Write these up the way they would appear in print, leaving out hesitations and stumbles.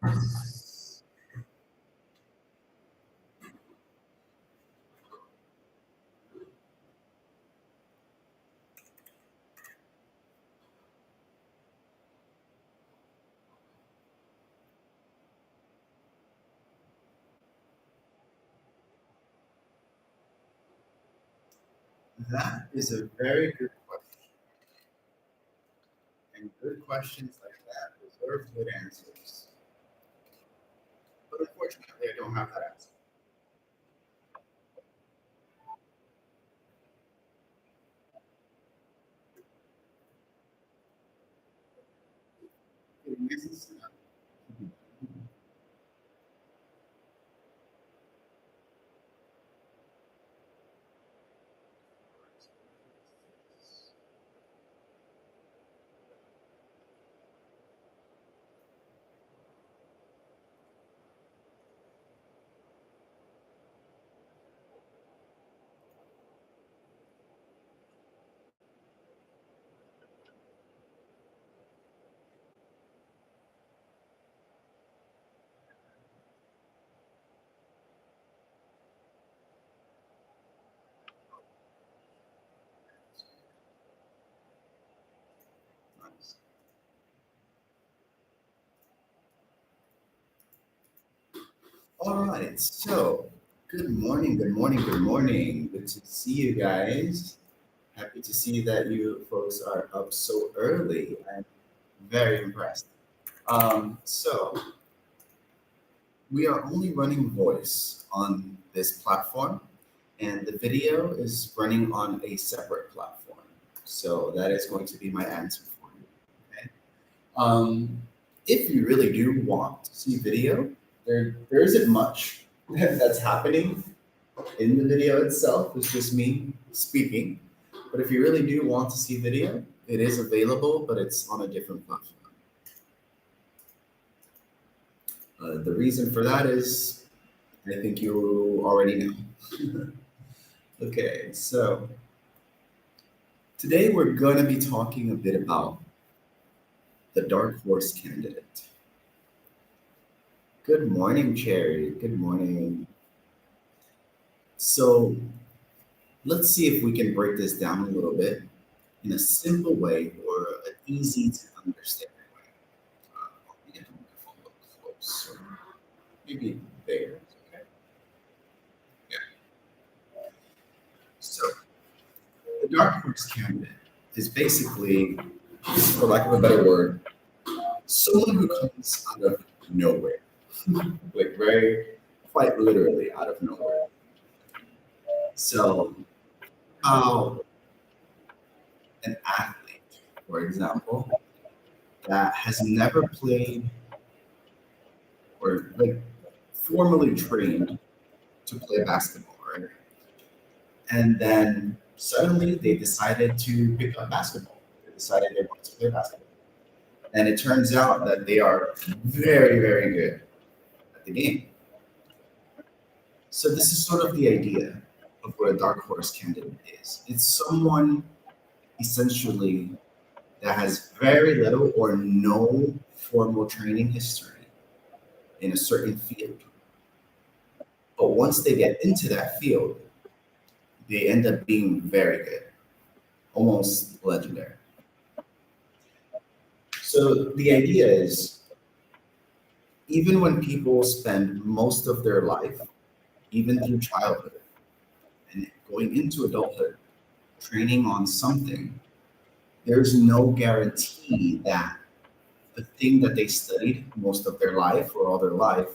That is a very good question. And good questions like that deserve good answers. But unfortunately, I don't have that answer. It misses enough. Nice. All right. So, good morning, good morning, good morning. Good to see you guys. Happy to see that you folks are up so early. I'm very impressed. So, we are only running voice on this platform, and the video is running on a separate platform. So, that is going to be my answer for you. Okay. Um, if you really do want to see video, there isn't much that's happening in the video itself. It's just me speaking. But if you really do want to see video, it is available, but it's on a different platform. The reason for that is, I think you already know. Okay, so today we're going to be talking a bit about the dark horse candidate. Good morning, Cherry. Good morning. So let's see if we can break this down a little bit in a simple way or an easy to understand way. I'll get the microphone a little closer. Maybe there. Okay. Yeah. So the dark horse candidate is basically, for lack of a better word, someone who comes out of nowhere, like very, quite literally out of nowhere. So, how an athlete, for example, that has never played or like formally trained to play basketball, right? And then suddenly they decided to pick up basketball. They decided they wanted to play basketball. And it turns out that they are very, very good at the game. So this is sort of the idea of what a dark horse candidate is. It's someone essentially that has very little or no formal training history in a certain field. But once they get into that field, they end up being very good, almost legendary. So the idea is even when people spend most of their life, even through childhood and going into adulthood, training on something, there's no guarantee that the thing that they studied most of their life or all their life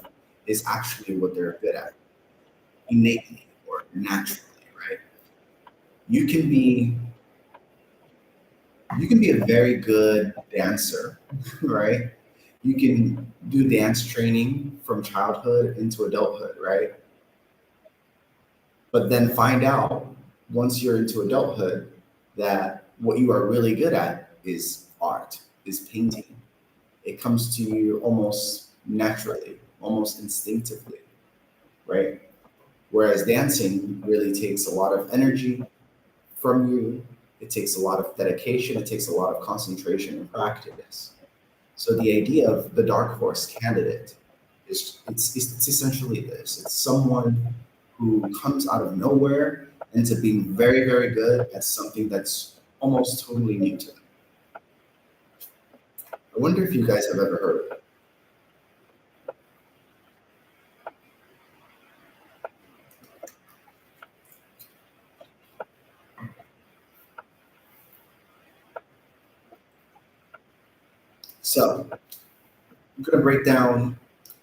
is actually what they're good at innately or naturally, right? You can be you can be a very good dancer, right? You can do dance training from childhood into adulthood, right? But then find out once you're into adulthood that what you are really good at is art, is painting. It comes to you almost naturally, almost instinctively, right? Whereas dancing really takes a lot of energy from you. It takes a lot of dedication. It takes a lot of concentration and practice. So the idea of the dark horse candidate It's essentially this. It's someone who comes out of nowhere into being very, very good at something that's almost totally new to them. I wonder if you guys have ever heard of it. So I'm going to break down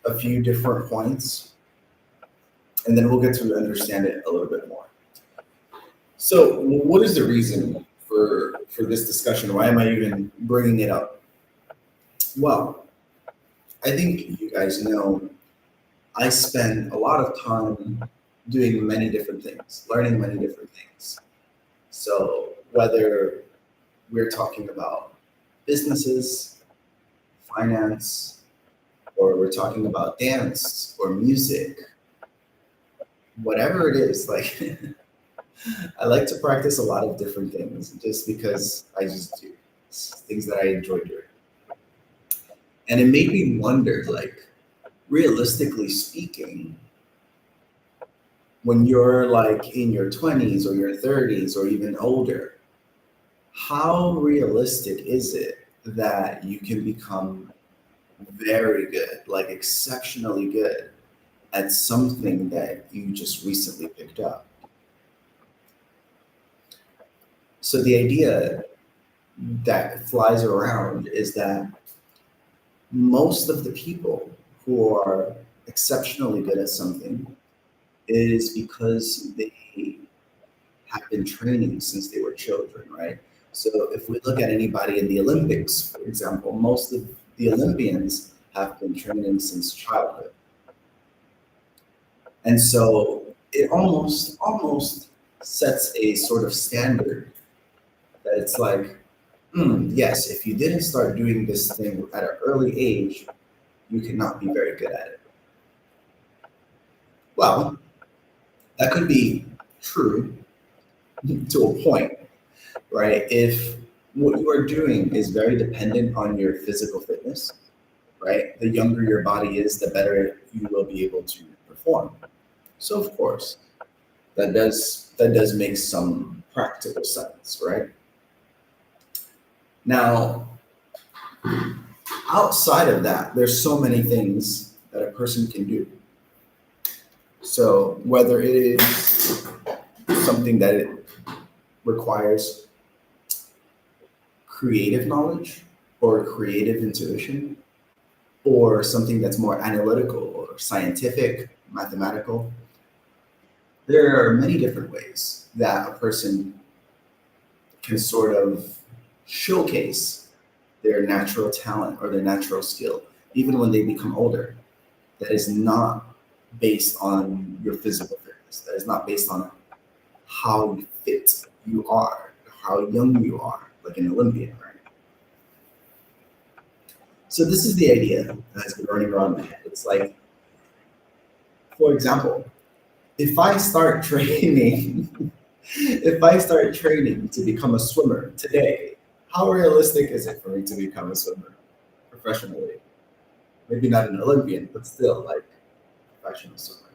a few different points, and then we'll get to understand it a little bit more. So, what is the reason for this discussion? Why am I even bringing it up? Well, I think you guys know I spend a lot of time doing many different things, learning many different things. So, whether we're talking about businesses, finance, or we're talking about dance or music, whatever it is, like I like to practice a lot of different things just because I just do. It's things that I enjoy doing. And it made me wonder, like, realistically speaking, when you're like in your 20s or your 30s or even older, how realistic is it that you can become very good, like exceptionally good at something that you just recently picked up? So the idea that flies around is that most of the people who are exceptionally good at something is because they have been training since they were children, right? So if we look at anybody in the Olympics, for example, most of the Olympians have been training since childhood. And so it almost sets a sort of standard that it's like, yes, if you didn't start doing this thing at an early age, you cannot be very good at it. Well, that could be true to a point, right? If what you are doing is very dependent on your physical fitness, right? The younger your body is, the better you will be able to perform. So of course, that does make some practical sense, right? Now, outside of that, there's so many things that a person can do. So whether it is something that it requires creative knowledge or creative intuition, or something that's more analytical or scientific, mathematical, there are many different ways that a person can sort of showcase their natural talent or their natural skill, even when they become older. That is not based on your physical fitness. That is not based on how fit you are, how young you are, like an Olympian, right? So this is the idea that has been running around my head. It's like, for example, if I start training, if I start training to become a swimmer today, how realistic is it for me to become a swimmer professionally? Maybe not an Olympian, but still like professional swimmer,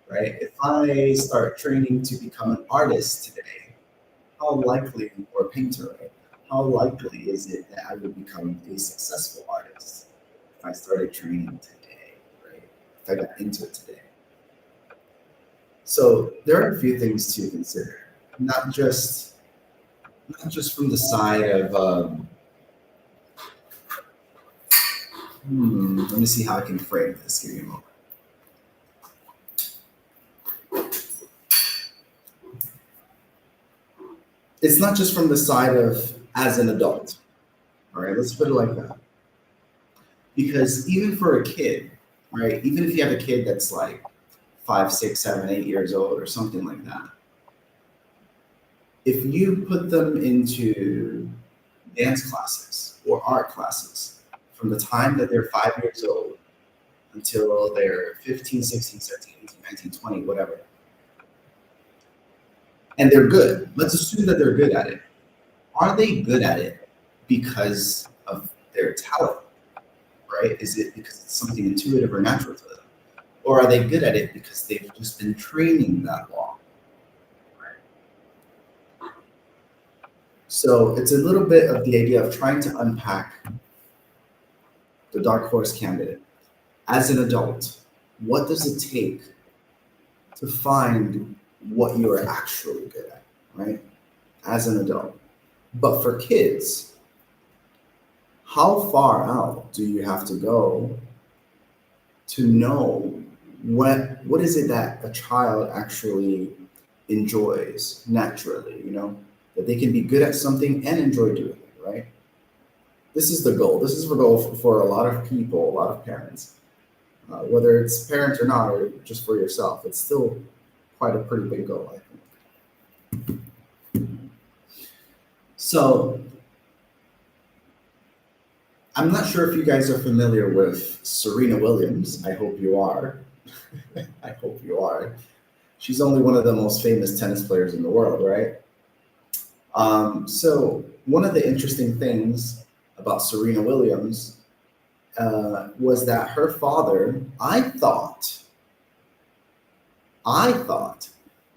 right? If I start training to become an artist today, how likely, or a painter, right? How likely is it that I would become a successful artist if I started training today, right? If I got into it today. So there are a few things to consider, not just from the side of let me see how I can frame this. Give me a moment. It's not just from the side of as an adult. All right, let's put it like that. Because even for a kid, right, even if you have a kid that's like 5, 6, 7, 8 years old or something like that, if you put them into dance classes or art classes from the time that they're 5 years old until they're 15, 16, 17, 18, 19, 20, whatever, and they're good, let's assume that they're good at it. Are they good at it because of their talent? right? Is it because it's something intuitive or natural to them? Or are they good at it because they've just been training that long? So it's a little bit of the idea of trying to unpack the dark horse candidate. As an adult, what does it take to find what you are actually good at, right? As an adult. But for kids, how far out do you have to go to know what is it that a child actually enjoys naturally, that they can be good at something and enjoy doing it, right? This is the goal. This is the goal for a lot of people, a lot of parents, whether it's parents or not, or just for yourself. It's still quite a pretty big goal, I think. So I'm not sure if you guys are familiar with Serena Williams. I hope you are. I hope you are. She's only one of the most famous tennis players in the world, right? So one of the interesting things about Serena Williams was that her father, I thought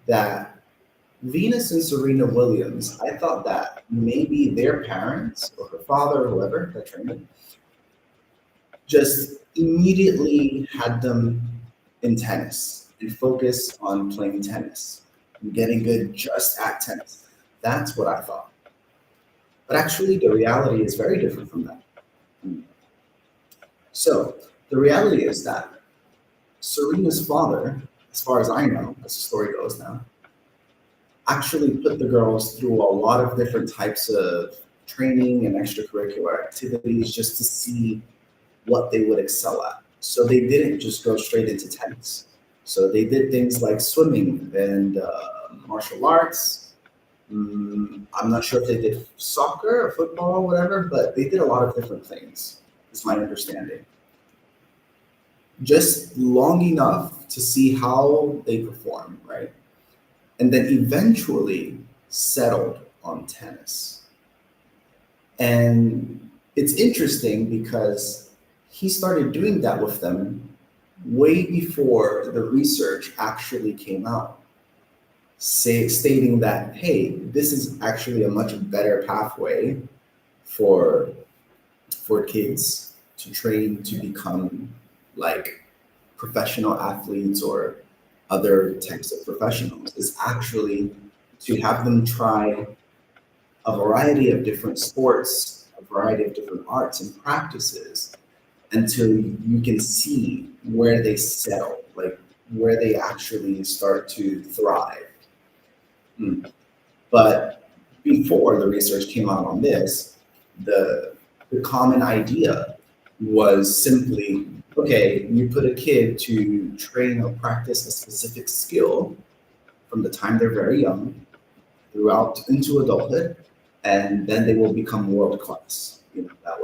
that Venus and Serena Williams, I thought that maybe their parents or her father or whoever that trained them just immediately had them in tennis and focus on playing tennis and getting good just at tennis. That's what I thought. But actually, the reality is very different from that. So the reality is that Serena's father, as far as I know, as the story goes now, actually put the girls through a lot of different types of training and extracurricular activities just to see what they would excel at. So they didn't just go straight into tennis. So they did things like swimming and martial arts. I'm not sure if they did soccer or football or whatever, but they did a lot of different things, is my understanding. Just long enough to see how they perform, right? And then eventually settled on tennis. And it's interesting because he started doing that with them way before the research actually came out, stating that, hey, this is actually a much better pathway for kids to train to become like professional athletes or other types of professionals, is actually to have them try a variety of different sports, a variety of different arts and practices until you can see where they settle, like where they actually start to thrive. But before the research came out on this, the common idea was simply, okay, you put a kid to train or practice a specific skill from the time they're very young throughout into adulthood, and then they will become world class. That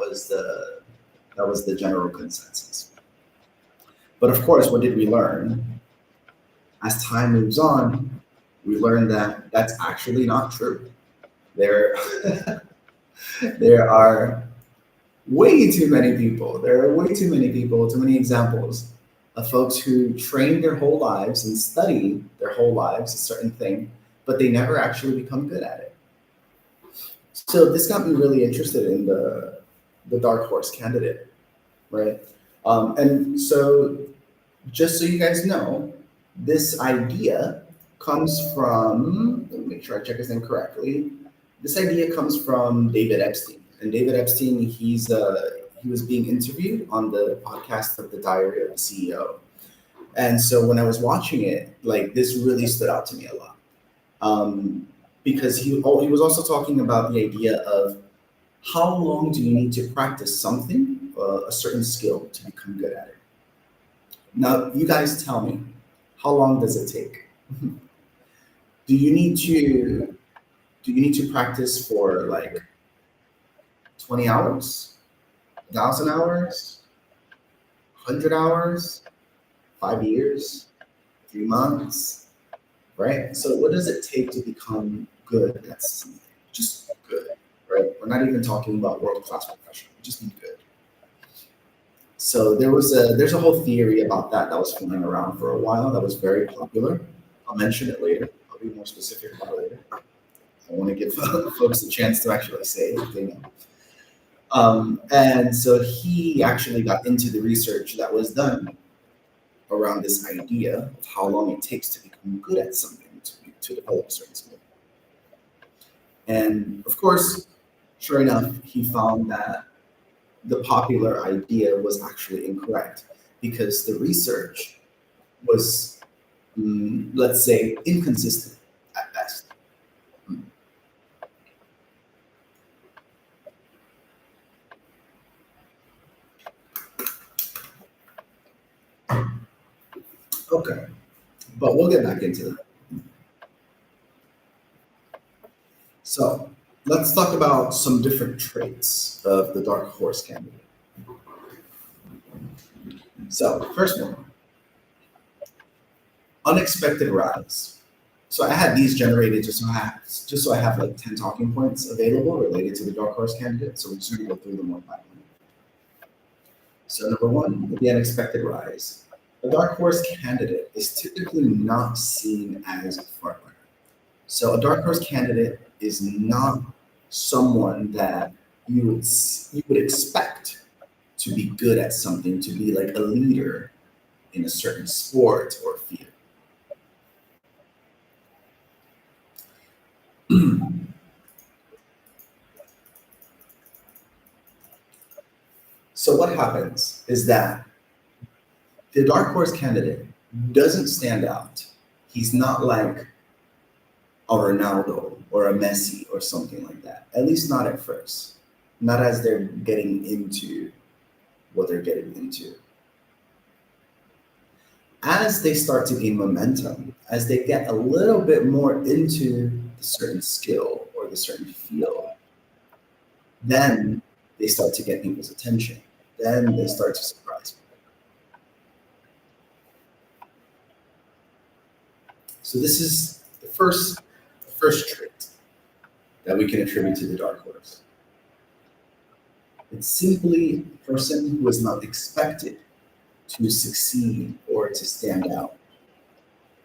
was the general consensus. But of course, what did we learn? As time moves on, we learned that that's actually not true. There, there are way too many people. There are way too many people, too many examples of folks who train their whole lives and study their whole lives a certain thing, but they never actually become good at it. So this got me really interested in the dark horse candidate, right? And so just so you guys know, this idea comes from, let me make sure I check his name correctly. This idea comes from David Epstein. And David Epstein, he was being interviewed on the podcast of The Diary of a CEO. And so when I was watching it, like this really stood out to me a lot. Because he was also talking about the idea of how long do you need to practice something, a certain skill, to become good at it. Now, you guys tell me, how long does it take? Do you need to practice for like 20 hours, 1,000 hours, 100 hours, 5 years, 3 months, right? So what does it take to become good at something? Just good, right? We're not even talking about world-class professional, just be good. So there's a whole theory about that was flying around for a while that was very popular. I'll mention it later. I'll be more specific about it later. I want to give folks a chance to actually say if they know. And so he actually got into the research that was done around this idea of how long it takes to become good at something, to develop a certain skill. And of course, sure enough, he found that the popular idea was actually incorrect because the research was, let's say, inconsistent at best. Okay, but we'll get back into that. So let's talk about some different traits of the dark horse candidate. So first one, unexpected rise. So I had these generated just so I have like 10 talking points available related to the dark horse candidate. So we're just gonna go through them one by one. So number one, the unexpected rise. A dark horse candidate is typically not seen as a frontrunner. So a dark horse candidate is not someone that you would expect to be good at something, to be like a leader in a certain sport or field. So what happens is that the dark horse candidate doesn't stand out. He's not like a Ronaldo or a Messi or something like that. At least not at first. Not as they're getting into what they're getting into. As they start to gain momentum, as they get a little bit more into the certain skill or the certain field, then they start to get people's attention. Then they start to surprise people. So this is the first trait that we can attribute to the dark horse. It's simply a person who is not expected to succeed or to stand out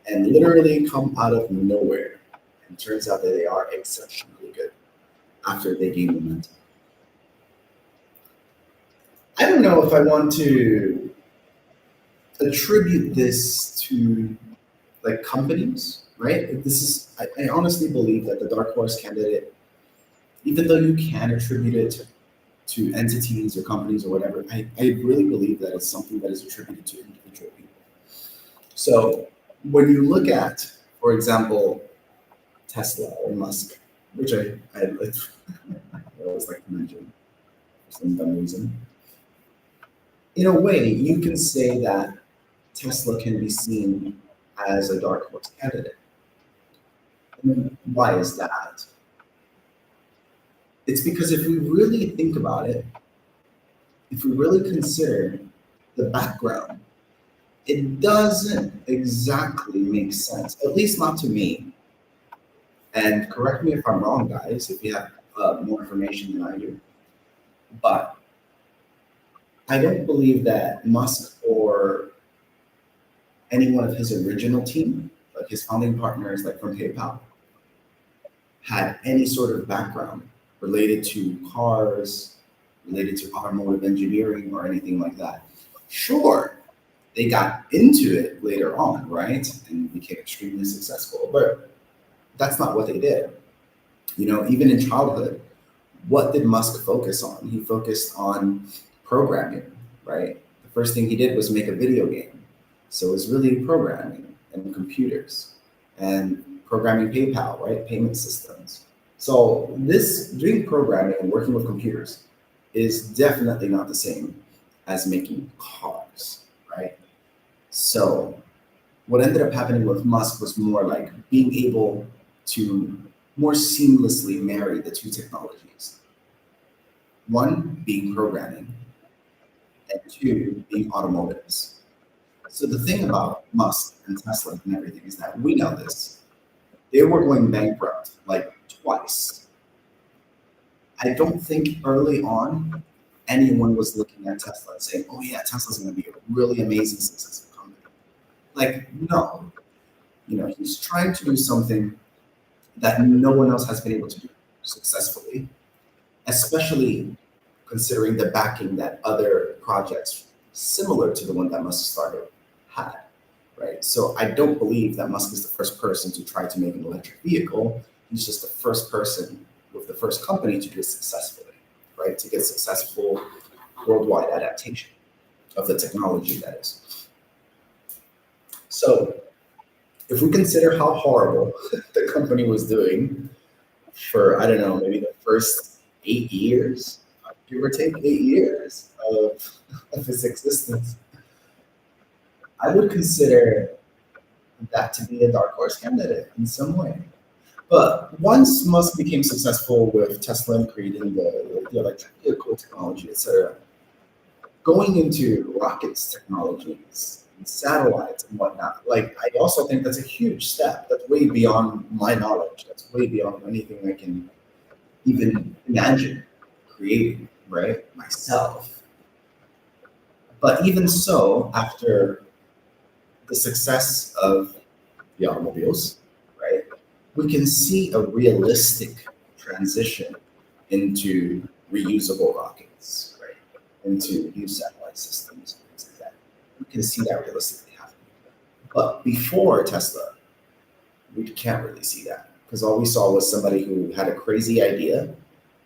and literally come out of nowhere. And it turns out that they are exceptionally good after they gain momentum. I don't know if I want to attribute this to like companies, right? I honestly believe that the dark horse candidate, even though you can attribute it to entities or companies or whatever, I really believe that it's something that is attributed to individual people. So when you look at, for example, Tesla or Musk, which I always like to mention for some dumb reason, in a way, you can say that Tesla can be seen as a dark horse candidate. And why is that? It's because if we really think about it, if we really consider the background, it doesn't exactly make sense, at least not to me. And correct me if I'm wrong, guys, if you have more information than I do. But I don't believe that Musk or any one of his original team, like his founding partners, like from PayPal, had any sort of background related to cars, related to automotive engineering or anything like that. Sure, they got into it later on, right? And became extremely successful, but that's not what they did. You know, even in childhood, what did Musk focus on? He focused on programming, right? The first thing he did was make a video game. So it was really programming and computers and programming PayPal, right? Payment systems. So this doing programming and working with computers is definitely not the same as making cars, right? So what ended up happening with Musk was more like being able to more seamlessly marry the two technologies. One being programming, and two being automotives. So the thing about Musk and Tesla and everything is that we know this. They were going bankrupt like twice. I don't think early on anyone was looking at Tesla and saying, oh yeah, Tesla's going to be a really amazing, successful company. Like, no, he's trying to do something that no one else has been able to do successfully, especially considering the backing that other projects similar to the one that Musk started had, right? So I don't believe that Musk is the first person to try to make an electric vehicle. He's just the first person with the first company to do it successfully, right? To get successful worldwide adaptation of the technology, that is. So if we consider how horrible the company was doing for, I don't know, maybe the first 8 years, give or take 8 years of its existence, I would consider that to be a dark horse candidate in some way. But once Musk became successful with Tesla and creating the electric vehicle technology, etc., going into rockets technologies, satellites and whatnot, like I also think that's a huge step. That's way beyond my knowledge. That's way beyond anything I can even imagine creating, right, myself. But even so, after the success of the automobiles, right, we can see a realistic transition into reusable rockets, right, into new satellite systems, things like that. We can see that realistically happening. But before Tesla, we can't really see that because all we saw was somebody who had a crazy idea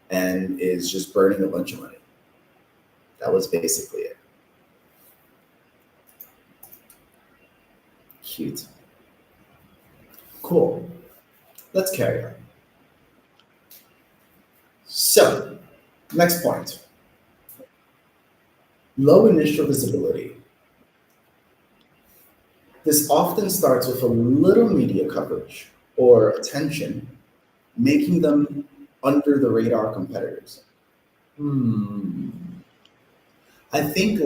and is just burning a bunch of money. That was basically it. Cute. Cool. Let's carry on. So, next point. Low initial visibility. This often starts with a little media coverage or attention, making them under the radar competitors. I think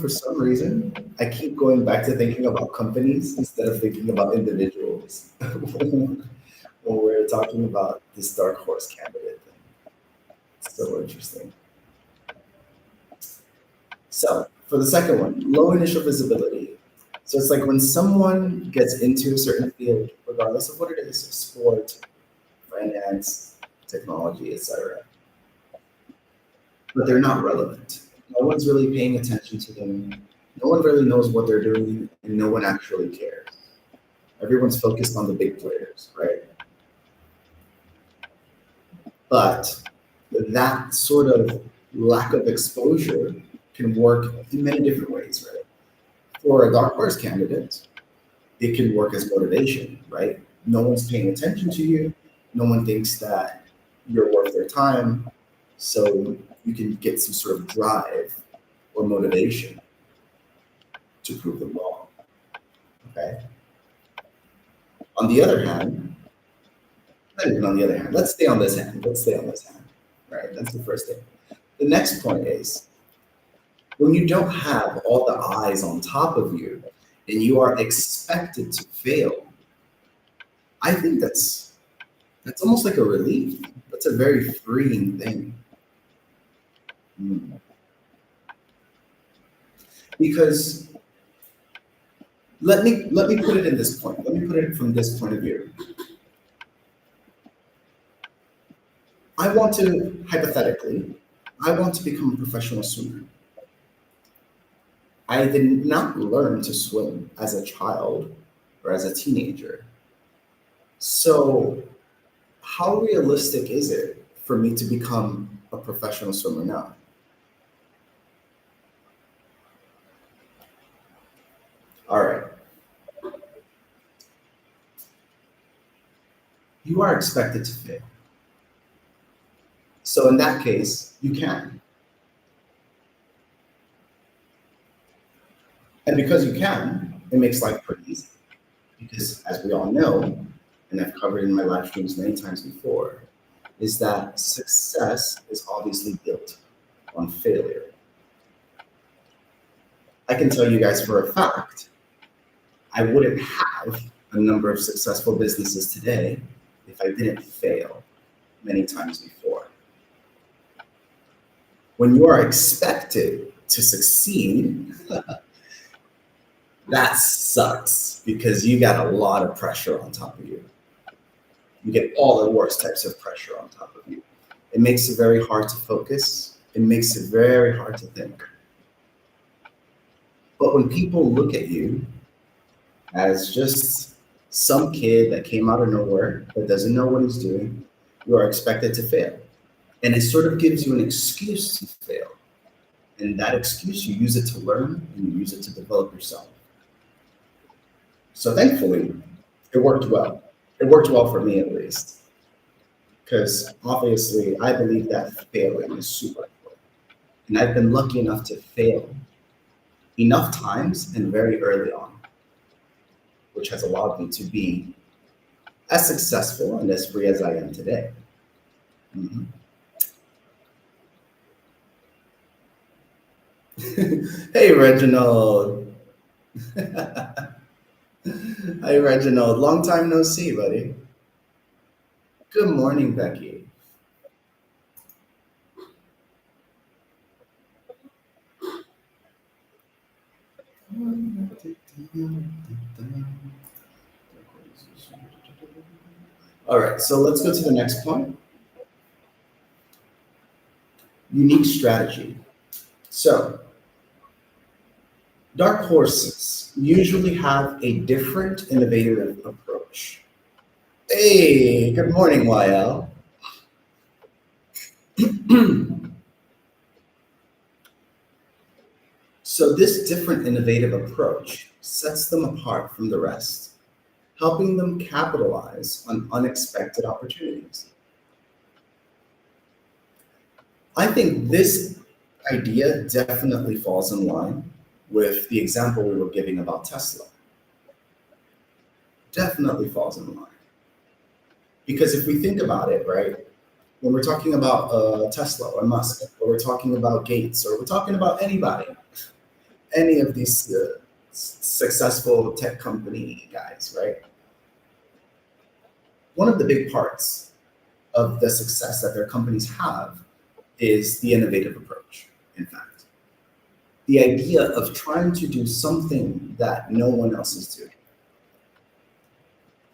for some reason, I keep going back to thinking about companies instead of thinking about individuals when we're talking about this dark horse candidate thing. It's so interesting. So for the second one, low initial visibility. So it's like when someone gets into a certain field, regardless of what it is, sport, finance, technology, etc., but they're not relevant. No one's really paying attention to them. No one really knows what they're doing, and no one actually cares. Everyone's focused on the big players, right? But that sort of lack of exposure can work in many different ways, right? For a dark horse candidate, it can work as motivation, right? No one's paying attention to you. No one thinks that you're worth their time. So you can get some sort of drive or motivation to prove them wrong. Okay. On the other hand, not even on the other hand, let's stay on this hand. Right? That's the first thing. The next point is when you don't have all the eyes on top of you and you are expected to fail, I think that's almost like a relief. That's a very freeing thing. Because let me put it in this point. Let me put it from this point of view. I want to, hypothetically, I want to become a professional swimmer. I did not learn to swim as a child or as a teenager. So how realistic is it for me to become a professional swimmer now? All right. You are expected to fail. So in that case, you can. And because you can, it makes life pretty easy. Because as we all know, and I've covered in my live streams many times before, is that success is obviously built on failure. I can tell you guys for a fact, I wouldn't have a number of successful businesses today if I didn't fail many times before. When you are expected to succeed, that sucks because you got a lot of pressure on top of you. You get all the worst types of pressure on top of you. It makes it very hard to focus. It makes it very hard to think. But when people look at you as just some kid that came out of nowhere that doesn't know what he's doing, you are expected to fail. And it sort of gives you an excuse to fail. And that excuse, you use it to learn and you use it to develop yourself. So thankfully, it worked well. It worked well for me at least. Because obviously, I believe that failing is super important. And I've been lucky enough to fail enough times and very early on, which has allowed me to be as successful and as free as I am today. Mhm. Hey, Reginald. Hi, Reginald. Long time no see, buddy. Good morning, Becky. All right, so let's go to the next point. Unique strategy. So, dark horses usually have a different innovative approach. Hey, good morning, YL. So, this different innovative approach sets them apart from the rest, helping them capitalize on unexpected opportunities. I think this idea definitely falls in line with the example we were giving about Tesla. Definitely falls in line. Because if we think about it, right, when we're talking about Tesla or Musk, or we're talking about Gates, or we're talking about anybody, any of these successful tech company guys, right? One of the big parts of the success that their companies have is the innovative approach, in fact. The idea of trying to do something that no one else is doing.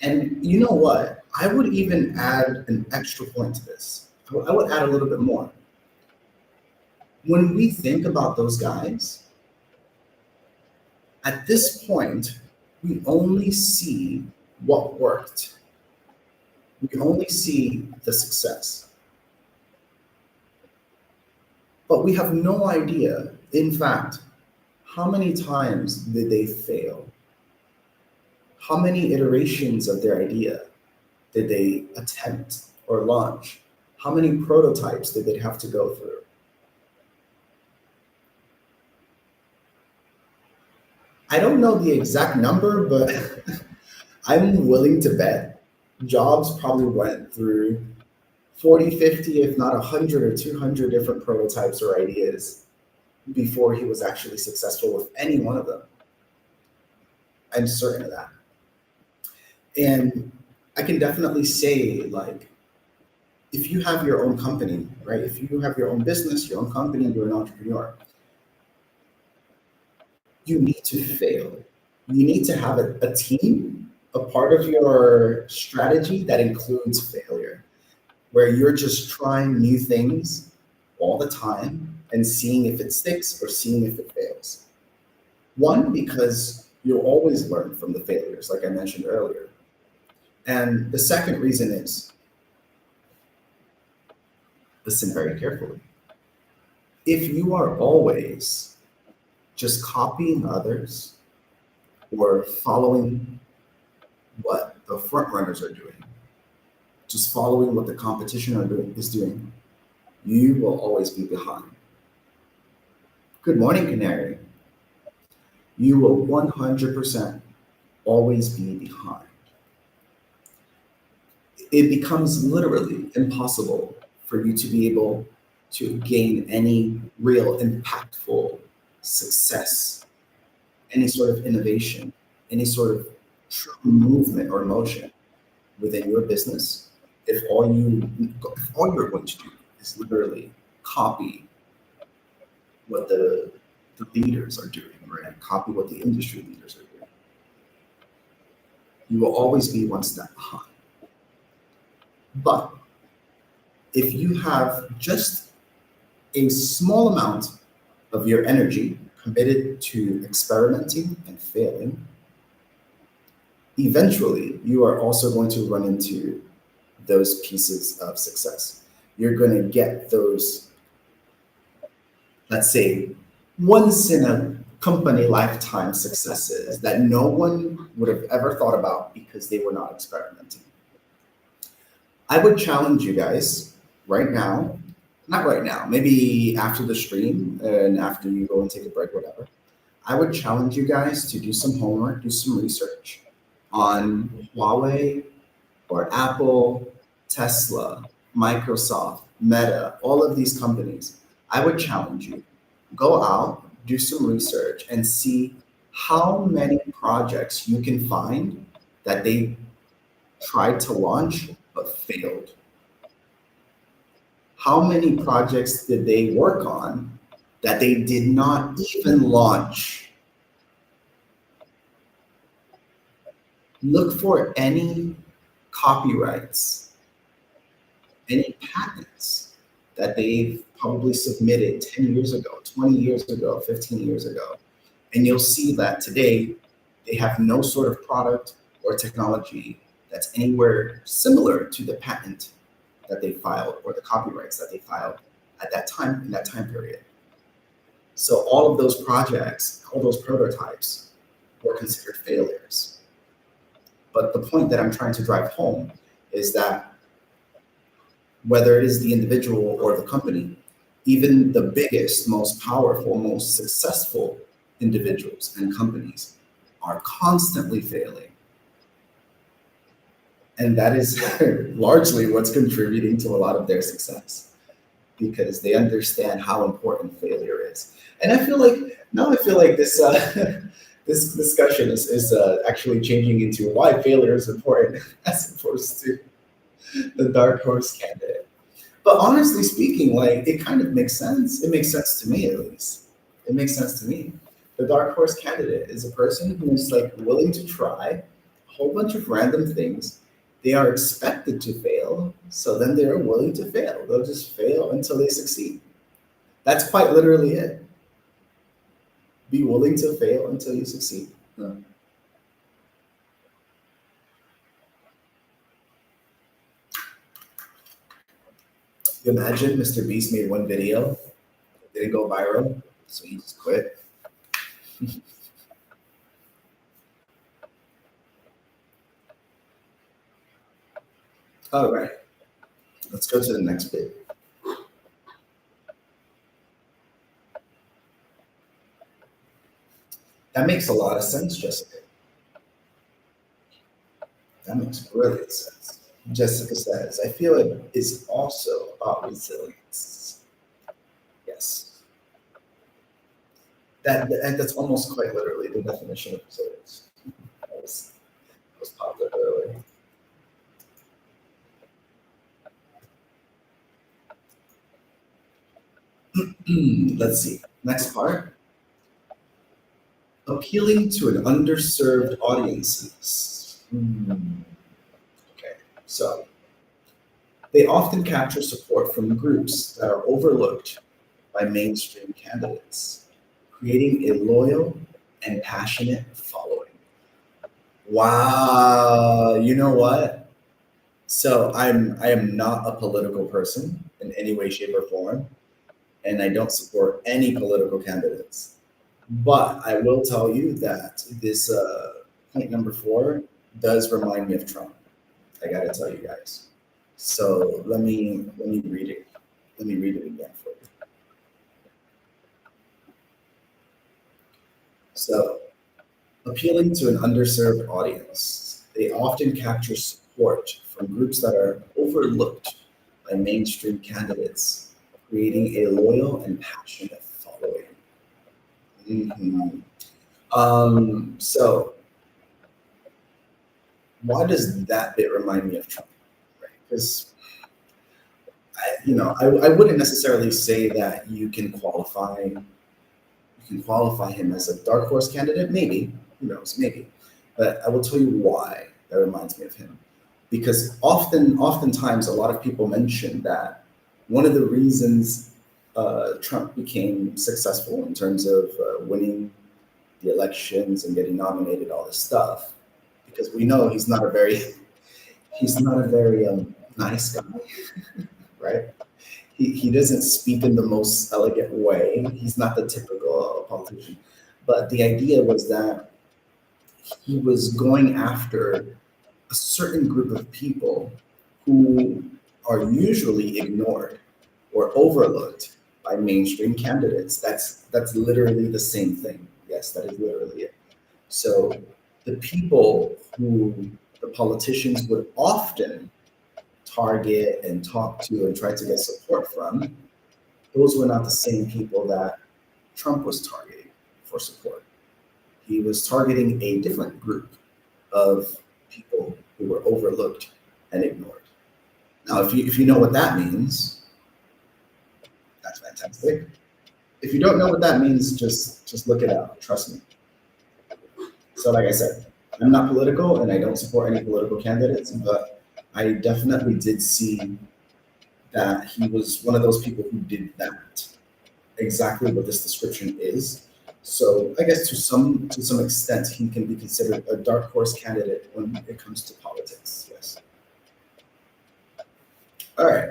And you know what? I would even add an extra point to this. I would add a little bit more. When we think about those guys, at this point, we only see what worked. We only see the success. But we have no idea, in fact, how many times did they fail? How many iterations of their idea did they attempt or launch? How many prototypes did they have to go through? I don't know the exact number, but I'm willing to bet Jobs probably went through 40, 50, if not 100 or 200 different prototypes or ideas before he was actually successful with any one of them. I'm certain of that. And I can definitely say, like, if you have your own company, right? If you have your own business, your own company, you're an entrepreneur, you need to fail. You need to have a team, a part of your strategy that includes failure, where you're just trying new things all the time and seeing if it sticks or seeing if it fails. One, because you'll always learn from the failures, like I mentioned earlier. And the second reason is listen very carefully. If you are always just copying others or following what the front runners are doing, just following what the competition is doing, you will always be behind. Good morning, Canary. You will 100% always be behind. It becomes literally impossible for you to be able to gain any real impactful success, any sort of innovation, any sort of true movement or motion within your business if all you're going to do is literally copy what the leaders are doing, right? Copy what the industry leaders are doing. You will always be one step behind. But if you have just a small amount of your energy committed to experimenting and failing, eventually you are also going to run into those pieces of success. You're going to get those, let's say, once in a company lifetime successes that no one would have ever thought about because they were not experimenting. I would challenge you guys right now, not right now, maybe after the stream and after you go and take a break, whatever. I would challenge you guys to do some homework, do some research on Huawei or Apple, Tesla, Microsoft, Meta, all of these companies. I would challenge you. Go out, do some research, and see how many projects you can find that they tried to launch but failed. How many projects did they work on that they did not even launch? Look for any copyrights, any patents that they've probably submitted 10 years ago, 20 years ago, 15 years ago. And you'll see that today they have no sort of product or technology that's anywhere similar to the patent that they filed or the copyrights that they filed at that time, in that time period. So all of those projects, all those prototypes were considered failures. But the point that I'm trying to drive home is that whether it is the individual or the company, even the biggest, most powerful, most successful individuals and companies are constantly failing. And that is largely what's contributing to a lot of their success, because they understand how important failure is. And I feel like this this discussion is actually changing into why failure is important as opposed to the dark horse candidate. But honestly speaking, like, it kind of makes sense. It makes sense to me, at least. It makes sense to me. The dark horse candidate is a person who's like willing to try a whole bunch of random things. They are expected to fail, so then they're willing to fail. They'll just fail until they succeed. That's quite literally it. Be willing to fail until you succeed. Huh. Imagine Mr. Beast made one video, didn't go viral, so he just quit. All right, let's go to the next bit. That makes a lot of sense, Jessica. That makes brilliant sense. Jessica says, I feel it is also about resilience. Yes. That's almost quite literally the definition of resilience. That was popular earlier. Let's see. Next part. Appealing to an underserved audiences. Okay, so they often capture support from groups that are overlooked by mainstream candidates, creating a loyal and passionate following. Wow, you know what? So I am not a political person in any way, shape, or form, and I don't support any political candidates. But I will tell you that this point number 4 does remind me of Trump. I gotta tell you guys. So let me read it. Let me read it again for you. So, appealing to an underserved audience, they often capture support from groups that are overlooked by mainstream candidates, creating a loyal and passionate following. Mhm. So why does that bit remind me of Trump? Right? Because I wouldn't necessarily say that you can qualify you can qualify him as a dark horse candidate, maybe. Who knows? Maybe. But I will tell you why that reminds me of him. Because oftentimes, a lot of people mention that one of the reasons Trump became successful in terms of winning the elections and getting nominated, all this stuff, because we know he's not a very nice guy, right? He doesn't speak in the most elegant way. He's not the typical politician. But the idea was that he was going after a certain group of people who are usually ignored or overlooked by mainstream candidates. That's literally the same thing. Yes, that is literally it. So the people who the politicians would often target and talk to and try to get support from, those were not the same people that Trump was targeting for support. He was targeting a different group of people who were overlooked and ignored. Now, if you know what that means, that's fantastic. If you don't know what that means, just look it up. Trust me. So, like I said, I'm not political and I don't support any political candidates, but I definitely did see that he was one of those people who did that. Exactly what this description is. So I guess to some extent he can be considered a dark horse candidate when it comes to politics. Yes. All right.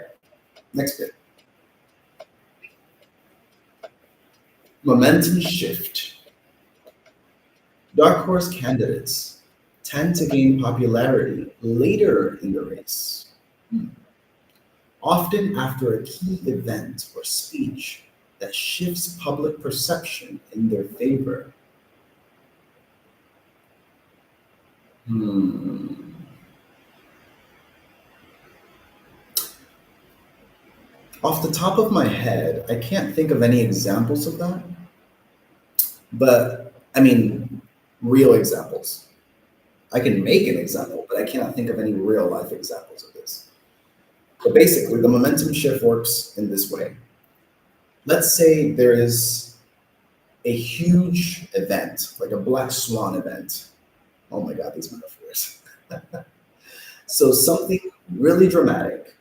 Next bit. Momentum shift. Dark horse candidates tend to gain popularity later in the race, often after a key event or speech that shifts public perception in their favor. Hmm. Off the top of my head, I can't think of any examples of that, but I mean, real examples. I can make an example, but I cannot think of any real life examples of this. But basically, the momentum shift works in this way. Let's say there is a huge event, like a black swan event. Oh my God, these metaphors. So something really dramatic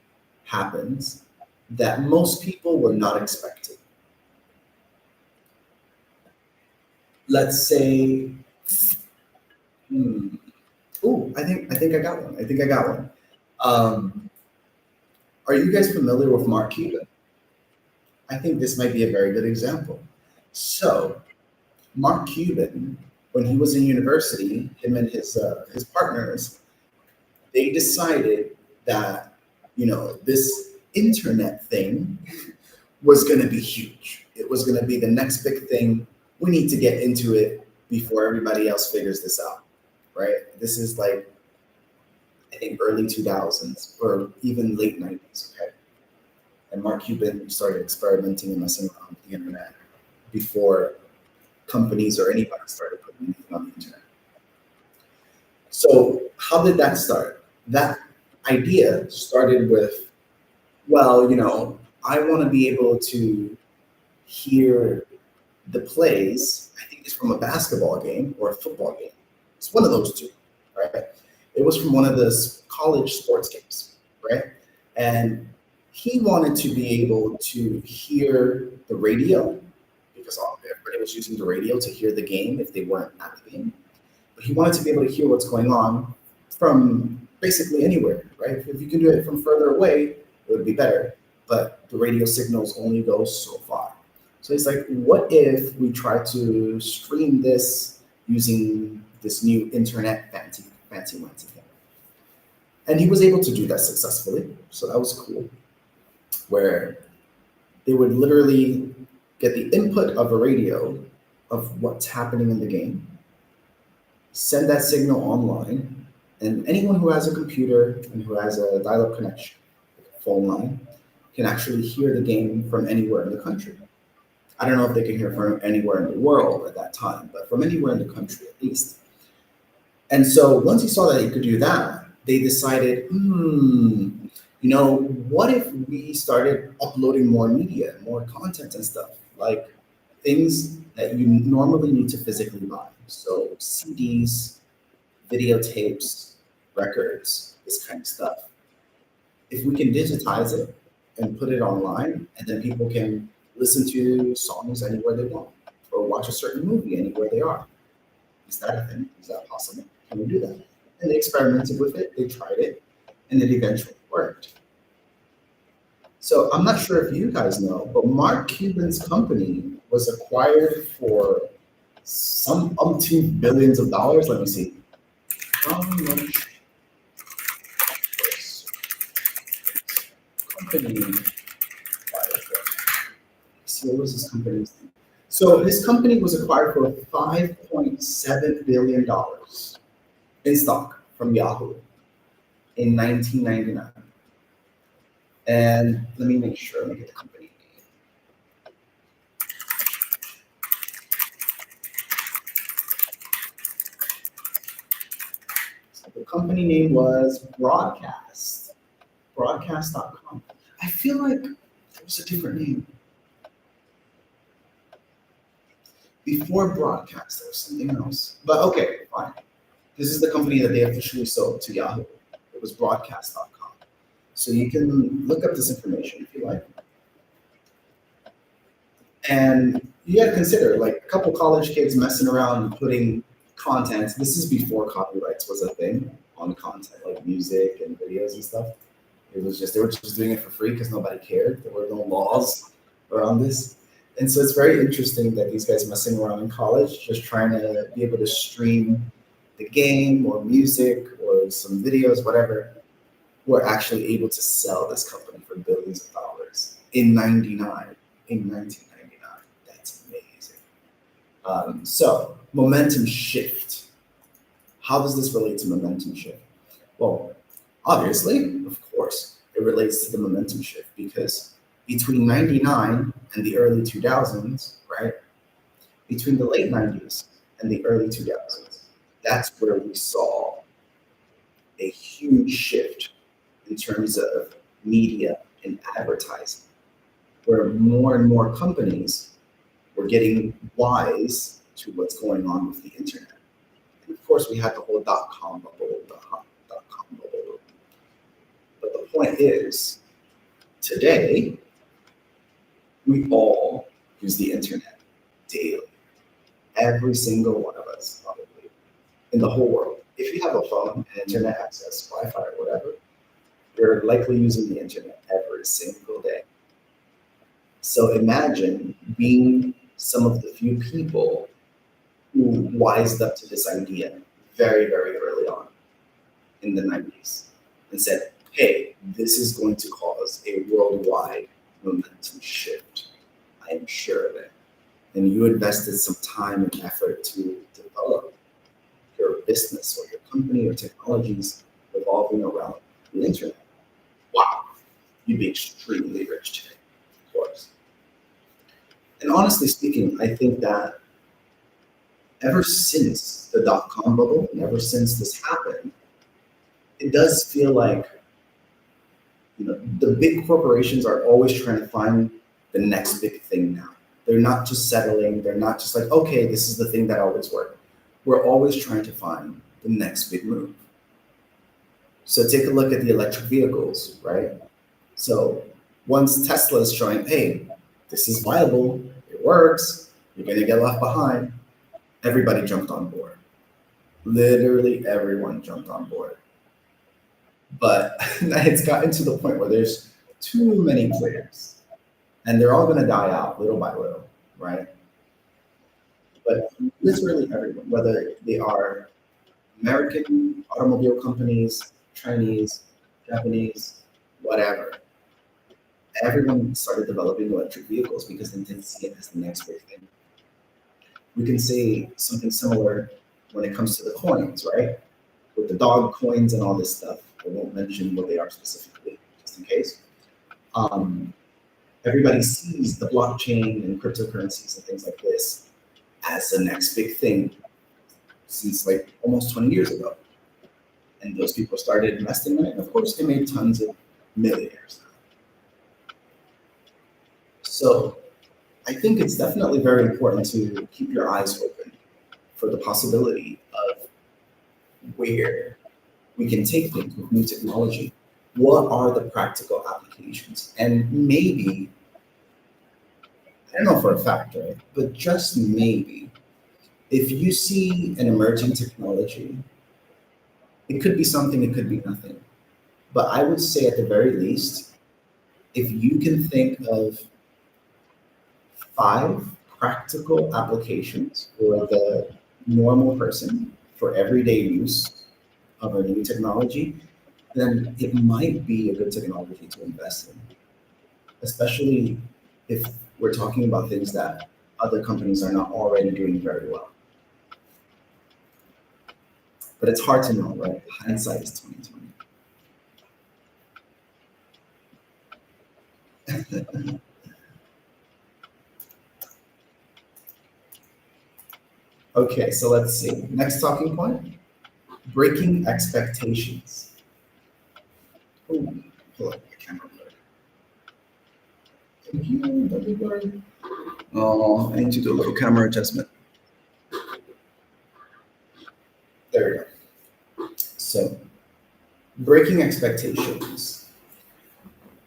happens that most people were not expecting. Let's say, hmm, oh, I think I got one. I think I got one. Um, are you guys familiar with Mark Cuban? I think this might be a very good example. So Mark Cuban, when he was in university, him and his partners, they decided that this internet thing was going to be huge. It was going to be the next big thing. We need to get into it before everybody else figures this out, right? This is like I think early 2000s or even late 90s. Okay, and Mark Cuban started experimenting and messing around with the internet before companies or anybody started putting anything on the internet. So how did that start? That idea started with, well, I want to be able to hear the plays. I think it's from a basketball game or a football game. It's one of those two, right? It was from one of the college sports games, right? And he wanted to be able to hear the radio because everybody was using the radio to hear the game if they weren't at the game. But he wanted to be able to hear what's going on from basically anywhere, right? If you can do it from further away, it would be better. But the radio signals only go so far. So he's like, what if we try to stream this using this new internet fancy thing? And he was able to do that successfully. So that was cool. Where they would literally get the input of a radio of what's happening in the game, send that signal online, and anyone who has a computer and who has a dial-up connection, like a phone line, can actually hear the game from anywhere in the country. I don't know if they can hear from anywhere in the world at that time, but from anywhere in the country at least. And so once he saw that he could do that, they decided, what if we started uploading more media, more content and stuff? Like things that you normally need to physically buy. So CDs, videotapes, records, this kind of stuff. If we can digitize it and put it online, and then people can listen to songs anywhere they want or watch a certain movie anywhere they are. Is that a thing? Is that possible? Can we do that? And they experimented with it, they tried it, and it eventually worked. So I'm not sure if you guys know, but Mark Cuban's company was acquired for some umpteen billions of dollars. Let me see. How much was company acquired for? See, what was his company's name? So his company was acquired for $5.7 billion in stock from Yahoo in 1999. And let me make sure, let me get the company name. So the company name was Broadcast, broadcast.com. I feel like there was a different name. Before Broadcast, there was something else. But okay, fine. This is the company that they officially sold to Yahoo. It was broadcast.com. So you can look up this information if you like. And you got to consider, like, a couple college kids messing around and putting content. This is before copyrights was a thing on content, like music and videos and stuff. It was just, they were just doing it for free because nobody cared. There were no laws around this. And so it's very interesting that these guys messing around in college, just trying to be able to stream the game or music or some videos, whatever, were actually able to sell this company for billions of dollars in 1999. That's amazing. So momentum shift. How does this relate to momentum shift? Well, obviously, of course, it relates to the momentum shift because between 99 and the early 2000s, right? Between the late 90s and the early 2000s, that's where we saw a huge shift in terms of media and advertising, where more and more companies were getting wise to what's going on with the internet. And of course, we had the whole dot-com bubble, dot-com bubble. But the point is, today, we all use the internet daily. Every single one of us, probably, in the whole world. If you have a phone and internet access, Wi-Fi or whatever, you're likely using the internet every single day. So imagine being some of the few people who wised up to this idea very, very early on in the 90s and said, hey, this is going to cause a worldwide momentum shift. I am sure of it. And you invested some time and effort to develop your business or your company or technologies revolving around the internet. Wow, you'd be extremely rich today, of course. And honestly speaking, I think that ever since the dot-com bubble, and ever since this happened, it does feel like, you know, the big corporations are always trying to find the next big thing now. They're not just settling. They're not just like, okay, this is the thing that always worked. We're always trying to find the next big move. So take a look at the electric vehicles, right? So once Tesla is showing, hey, this is viable, it works, you're gonna get left behind, everybody jumped on board. Literally everyone jumped on board. But it's gotten to the point where there's too many players and they're all gonna die out little by little, right? But literally everyone, whether they are American automobile companies, Chinese, Japanese, whatever, everyone started developing electric vehicles because they didn't see it as the next big thing. We can say something similar when it comes to the coins, right? With the dog coins and all this stuff. I won't mention what they are specifically, just in case. Everybody sees the blockchain and cryptocurrencies and things like this as the next big thing since like almost 20 years ago. And those people started investing in it. And of course, they made tons of millionaires. So I think it's definitely very important to keep your eyes open for the possibility of where we can take things with new technology. What are the practical applications? And maybe, I don't know for a fact, right? But just maybe, if you see an emerging technology, it could be something, it could be nothing. But I would say at the very least, if you can think of 5 practical applications for the normal person for everyday use of a new technology, then it might be a good technology to invest in, especially if we're talking about things that other companies are not already doing very well. But it's hard to know, right? Hindsight is 2020. Okay, so let's see. Next talking point: breaking expectations. Ooh, pull up the camera blur. Thank you, double blur. Oh, I need to do a little camera adjustment. There we go. So, breaking expectations.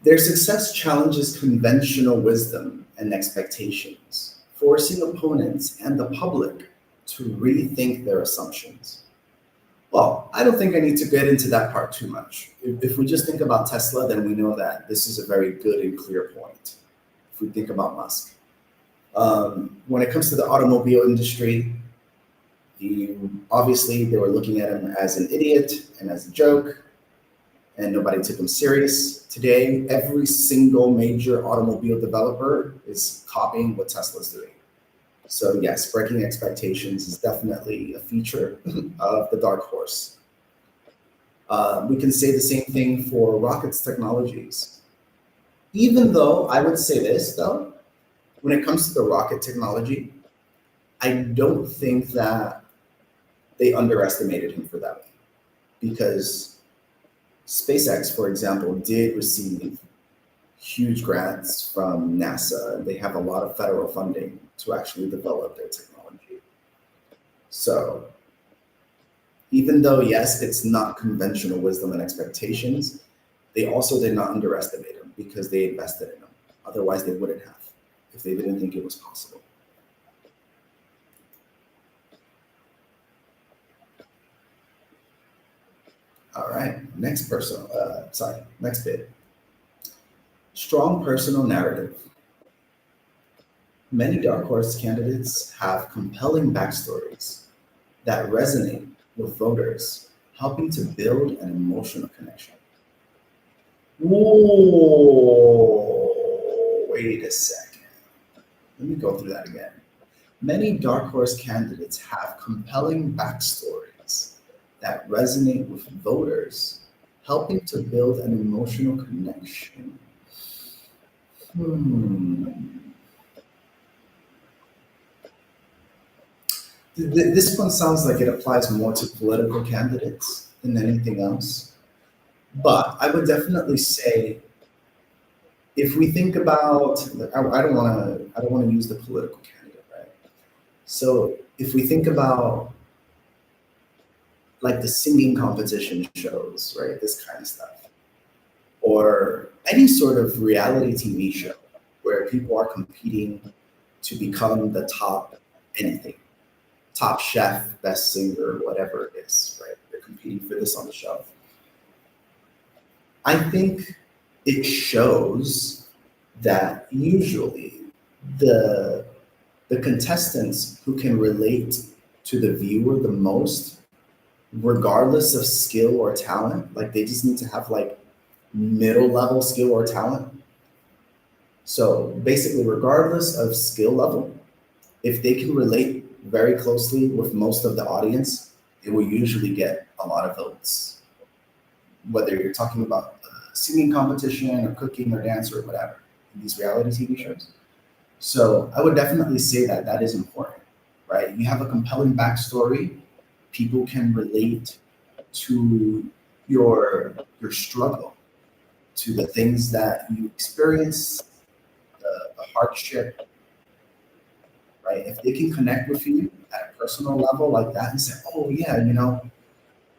Their success challenges conventional wisdom and expectations, forcing opponents and the public to rethink their assumptions. Well, I don't think I need to get into that part too much. If we just think about Tesla, then we know that this is a very good and clear point. If we think about Musk, when it comes to the automobile industry, obviously they were looking at him as an idiot and as a joke, and nobody took him serious. Today, every single major automobile developer is copying what Tesla's doing. So yes, breaking expectations is definitely a feature of the dark horse. We can say the same thing for rockets technologies. Even though I would say this though, when it comes to the rocket technology, I don't think that they underestimated him for that, because SpaceX, for example, did receive huge grants from NASA. They have a lot of federal funding to actually develop their technology. So even though, yes, it's not conventional wisdom and expectations, they also did not underestimate him because they invested in him. Otherwise, they wouldn't have if they didn't think it was possible. All right, next bit. Strong personal narrative. Many dark horse candidates have compelling backstories that resonate with voters, helping to build an emotional connection. Whoa, wait a second. Let me go through that again. Many dark horse candidates have compelling backstories that resonate with voters, helping to build an emotional connection. Hmm. This one sounds like it applies more to political candidates than anything else. But I would definitely say, if we think about, I don't want to use the political candidate, right? So if we think about like the singing competition shows, right, this kind of stuff, or any sort of reality TV show where people are competing to become the top anything, top chef, best singer, whatever it is, right? They're competing for this on the show. I think it shows that usually the the contestants who can relate to the viewer the most, regardless of skill or talent, like they just need to have like middle level skill or talent. So basically, regardless of skill level, if they can relate very closely with most of the audience, it will usually get a lot of votes. Whether you're talking about singing competition or cooking or dance or whatever, in these reality TV shows. So I would definitely say that that is important, right? You have a compelling backstory. People can relate to your struggle, to the things that you experience, the hardship, right? If they can connect with you at a personal level like that and say, oh yeah,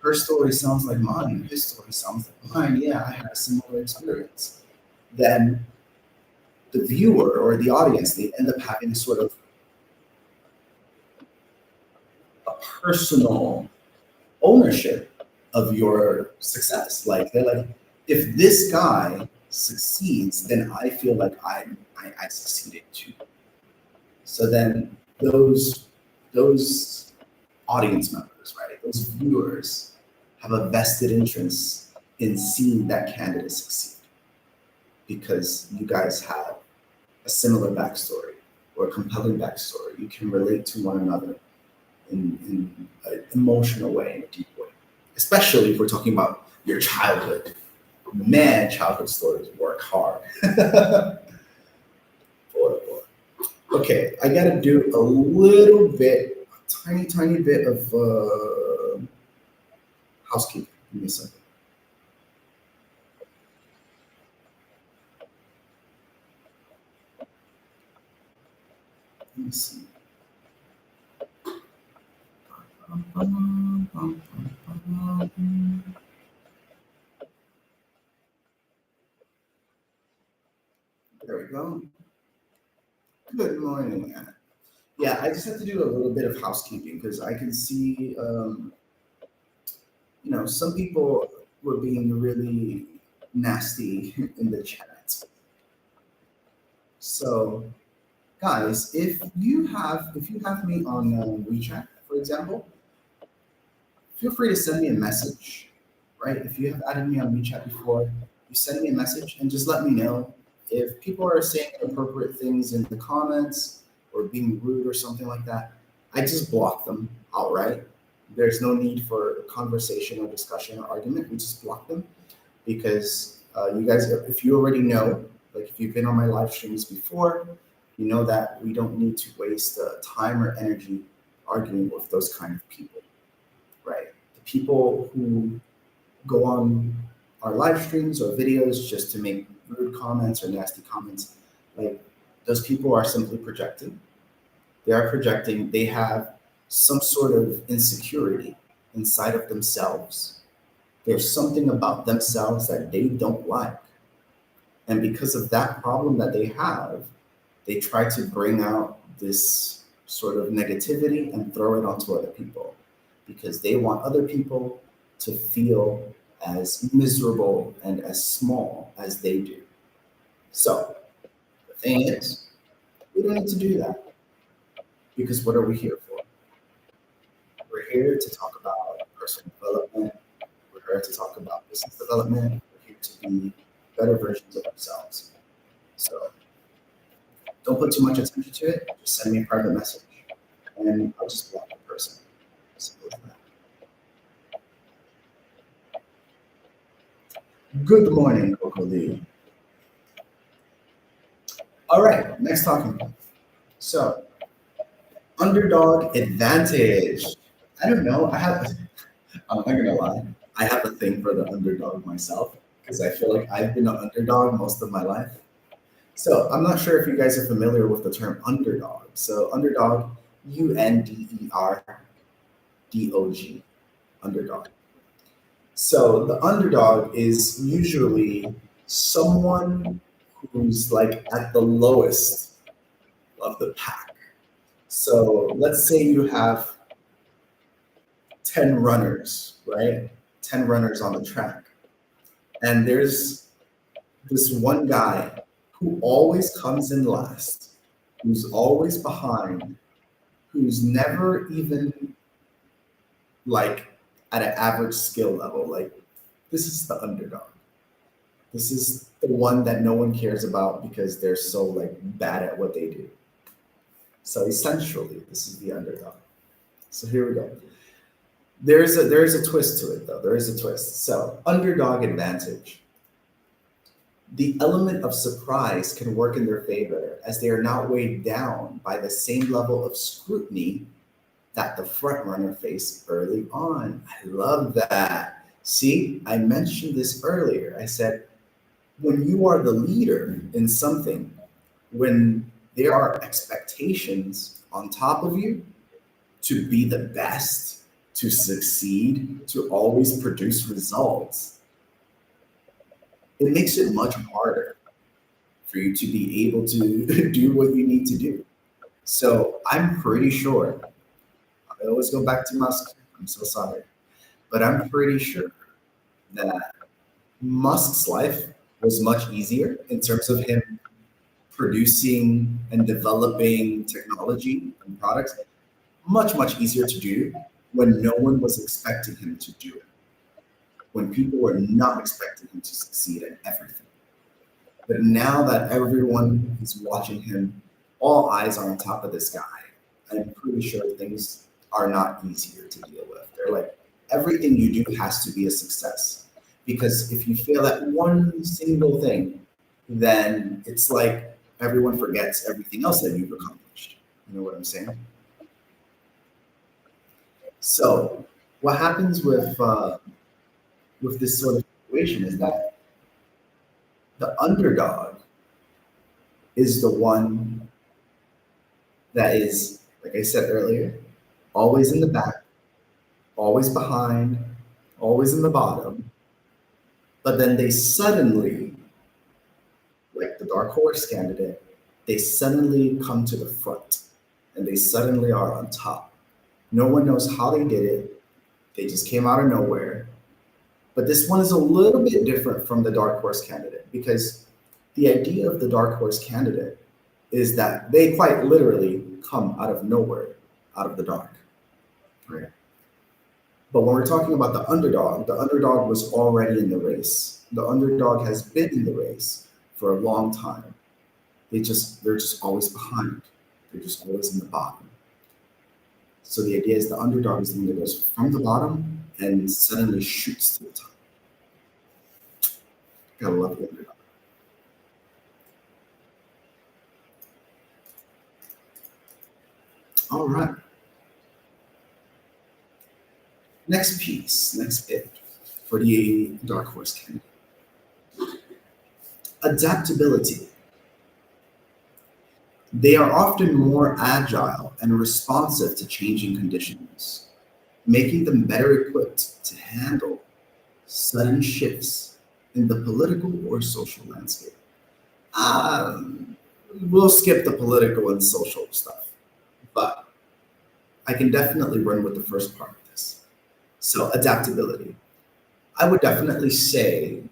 her story sounds like mine, his story sounds like mine. Yeah, I had a similar experience. Then the viewer or the audience, they end up having sort of a personal ownership of your success. Like they're like, if this guy succeeds, then I feel like I succeeded too. So then those audience members, right? Those viewers have a vested interest in seeing that candidate succeed because you guys have a similar backstory or a compelling backstory. You can relate to one another in an emotional way, in a deep way. Especially if we're talking about your childhood. Man, childhood stories work hard. Boy, boy. Okay, I gotta do a little bit, a tiny bit of housekeeping. Give me a second. Let me see. There we go. Good morning. Yeah, I just have to do a little bit of housekeeping because I can see, some people were being really nasty in the chat. So, guys, if you have me on WeChat, for example, feel free to send me a message. Right? If you have added me on WeChat before, you send me a message and just let me know if people are saying inappropriate things in the comments or being rude or something like that. I just block them outright. There's no need for conversation or discussion or argument. We just block them because you guys, if you already know, like if you've been on my live streams before, you know that we don't need to waste time or energy arguing with those kind of people, right? The people who go on our live streams or videos just to make rude comments or nasty comments, like those people are simply projecting. They are projecting, they have some sort of insecurity inside of themselves. There's something about themselves that they don't like. And because of that problem that they have, they try to bring out this sort of negativity and throw it onto other people because they want other people to feel as miserable and as small as they do. So the thing is, we don't need to do that because what are we here for? We're here to talk about personal development. We're here to talk about business development. We're here to be better versions of ourselves. So don't put too much attention to it. Just send me a private message and I'll just block the person. Simple as that. Good morning, Coco Lee. All right, next talking point. So, underdog advantage. I don't know. I'm not gonna lie. I have a thing for the underdog myself because I feel like I've been an underdog most of my life. So I'm not sure if you guys are familiar with the term underdog. So underdog, UNDERDOG, underdog. So the underdog is usually someone who's like at the lowest of the pack. So let's say you have 10 runners, right? 10 runners on the track. And there's this one guy who always comes in last, who's always behind, who's never even like at an average skill level. Like this is the underdog. This is the one that no one cares about because they're so like bad at what they do. So essentially, this is the underdog. So here we go. There is a twist to it though. There is a twist. So underdog advantage. The element of surprise can work in their favor as they are not weighed down by the same level of scrutiny that the front runner faced early on. I love that. See, I mentioned this earlier. I said, when you are the leader in something, when there are expectations on top of you to be the best, to succeed, to always produce results, it makes it much harder for you to be able to do what you need to do. So I'm pretty sure, I always go back to Musk, I'm so sorry, but I'm pretty sure that Musk's life was much easier in terms of him producing and developing technology and products, much, much easier to do when no one was expecting him to do it, when people were not expecting him to succeed at everything. But now that everyone is watching him, all eyes are on top of this guy. I'm pretty sure things are not easier to deal with. They're like, everything you do has to be a success. Because if you fail at one single thing, then it's like everyone forgets everything else that you've accomplished. You know what I'm saying? So what happens with this sort of situation is that the underdog is the one that is, like I said earlier, always in the back, always behind, always in the bottom. But then they suddenly, like the dark horse candidate, they suddenly come to the front and they suddenly are on top. No one knows how they did it. They just came out of nowhere. But this one is a little bit different from the dark horse candidate because the idea of the dark horse candidate is that they quite literally come out of nowhere, out of the dark. Right? But when we're talking about the underdog was already in the race. The underdog has been in the race for a long time. They're just always behind. They're just always in the bottom. So the idea is the underdog is the one that goes from the bottom and suddenly shoots to the top. Gotta love the underdog. All right. Next piece, next bit for the dark horse candidate. Adaptability. They are often more agile and responsive to changing conditions, making them better equipped to handle sudden shifts in the political or social landscape. We'll skip the political and social stuff, but I can definitely run with the first part of this. So, adaptability. I would definitely say,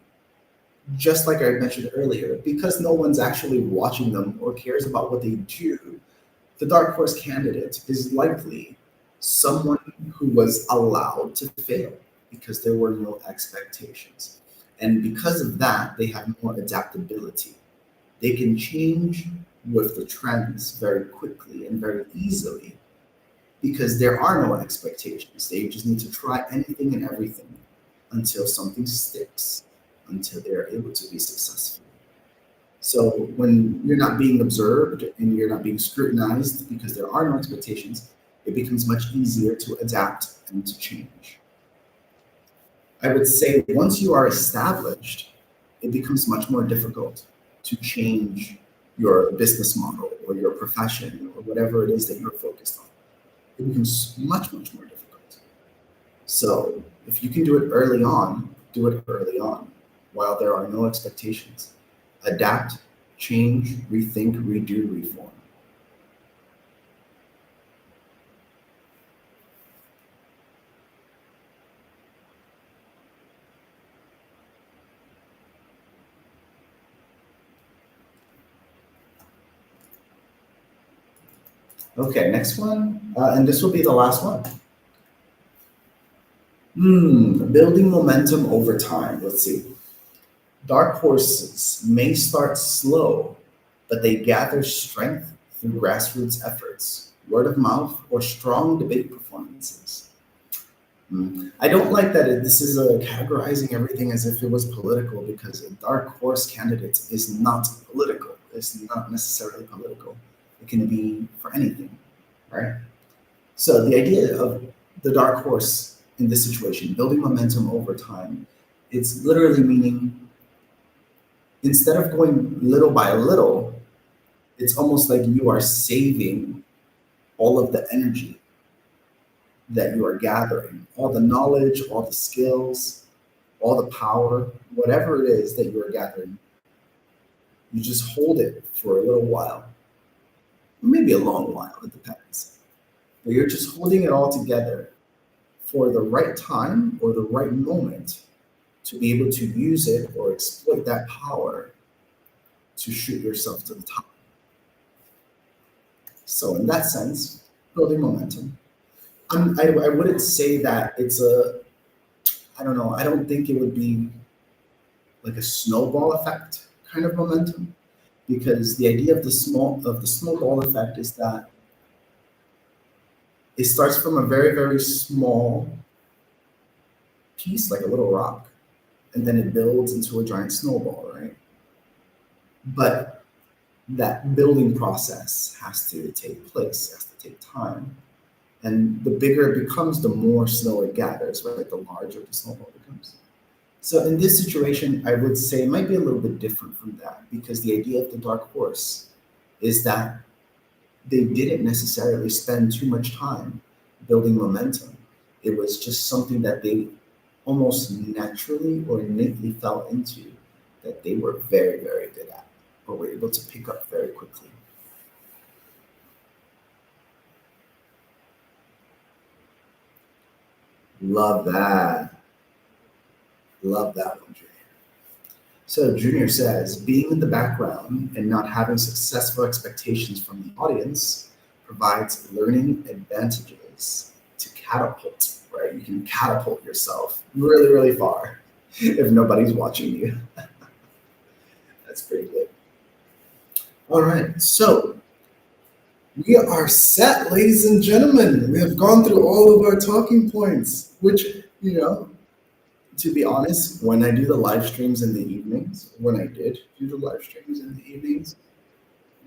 just like I mentioned earlier, because no one's actually watching them or cares about what they do, the dark horse candidate is likely someone who was allowed to fail because there were no expectations. And because of that, they have more adaptability. They can change with the trends very quickly and very easily because there are no expectations. They just need to try anything and everything until something sticks, until they're able to be successful. So when you're not being observed and you're not being scrutinized because there are no expectations, it becomes much easier to adapt and to change. I would say once you are established, it becomes much more difficult to change your business model or your profession or whatever it is that you're focused on. It becomes much, much more difficult. So if you can do it early on, do it early on while there are no expectations. Adapt, change, rethink, redo, reform. Okay, next one, and this will be the last one. Building momentum over time. Let's see. Dark horses may start slow, but they gather strength through grassroots efforts, word of mouth, or strong debate performances. I don't like that this is categorizing everything as if it was political because a dark horse candidate is not political. It's not necessarily political. It can be for anything, right? So the idea of the dark horse in this situation, building momentum over time, it's literally meaning instead of going little by little, it's almost like you are saving all of the energy that you are gathering, all the knowledge, all the skills, all the power, whatever it is that you are gathering, you just hold it for a little while, maybe a long while, it depends. But you're just holding it all together for the right time or the right moment to be able to use it or exploit that power to shoot yourself to the top. So, in that sense, building momentum. I wouldn't say that it's a, I don't know, I don't think it would be like a snowball effect kind of momentum because the idea of the snowball effect is that it starts from a very, very small piece, like a little rock, and then it builds into a giant snowball, right? But that building process has to take place, has to take time. And the bigger it becomes, the more snow it gathers, right? The larger the snowball becomes. So in this situation, I would say it might be a little bit different from that because the idea of the dark horse is that they didn't necessarily spend too much time building momentum. It was just something that they almost naturally or innately fell into that they were very, very good at or were able to pick up very quickly. Love that. Love that one, Junior. So Junior says, being in the background and not having successful expectations from the audience provides learning advantages to catapult, right? You can catapult yourself really, really far if nobody's watching you. That's pretty good. All right, so we are set, ladies and gentlemen. We have gone through all of our talking points, which, you know, to be honest, when I do the live streams in the evenings, when I did do the live streams in the evenings,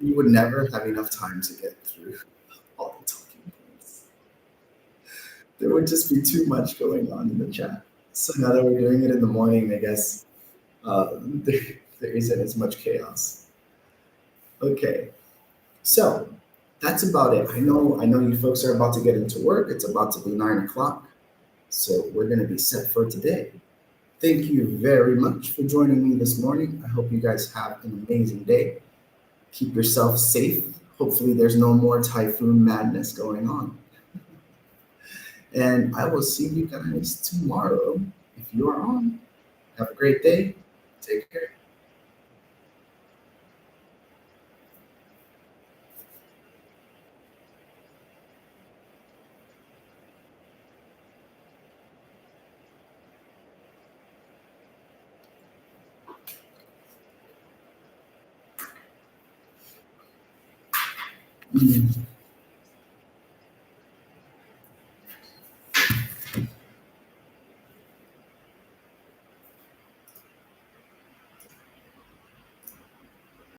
we would never have enough time to get through all the talking points. There would just be too much going on in the chat. So now that we're doing it in the morning, I guess there, there isn't as much chaos. Okay, so that's about it. I know you folks are about to get into work. It's about to be 9 o'clock. So we're gonna be set for today. Thank you very much for joining me this morning. I hope you guys have an amazing day. Keep yourself safe. Hopefully, there's no more typhoon madness going on. And I will see you guys tomorrow if you are on. Have a great day. Take care. Mm.